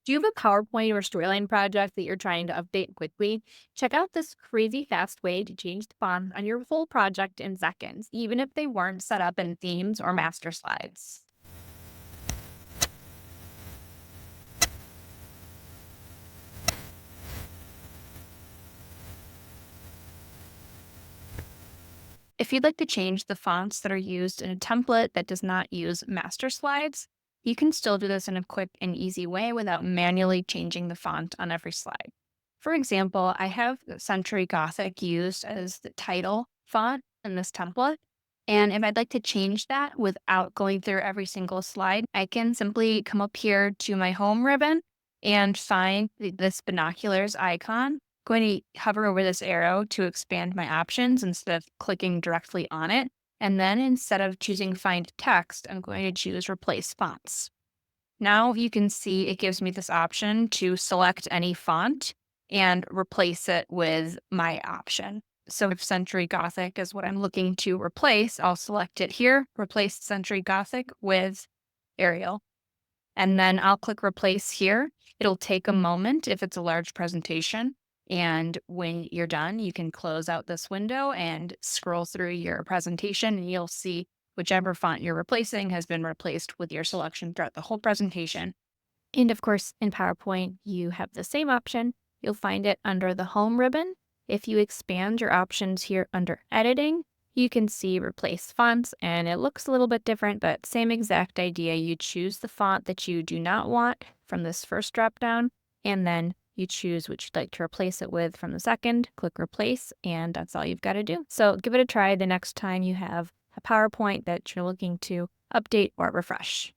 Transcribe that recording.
Do you have a PowerPoint or storyline project that you're trying to update quickly? Check out this crazy fast way to change the font on your full project in seconds, even if they weren't set up in themes or master slides. If you'd like to change the fonts that are used in a template that does not use master slides, you can still do this in a quick and easy way without manually changing the font on every slide. For example, I have Century Gothic used as the title font in this template. And if I'd like to change that without going through every single slide, I can simply come up here to my home ribbon and find this binoculars icon. Going to hover over this arrow to expand my options instead of clicking directly on it. And then instead of choosing find text, I'm going to choose replace fonts. Now you can see it gives me this option to select any font and replace it with my option. So if Century Gothic is what I'm looking to replace, I'll select it here, replace Century Gothic with Arial. And then I'll click replace here. It'll take a moment if it's a large presentation. And when you're done, you can close out this window and scroll through your presentation, and you'll see whichever font you're replacing has been replaced with your selection throughout the whole presentation. And of course, in PowerPoint, you have the same option. You'll find it under the Home ribbon. If you expand your options here under Editing, you can see Replace Fonts, and it looks a little bit different, but same exact idea. You choose the font that you do not want from this first dropdown, and then you choose which you'd like to replace it with from the second, click Replace, and that's all you've got to do. So give it a try the next time you have a PowerPoint that you're looking to update or refresh.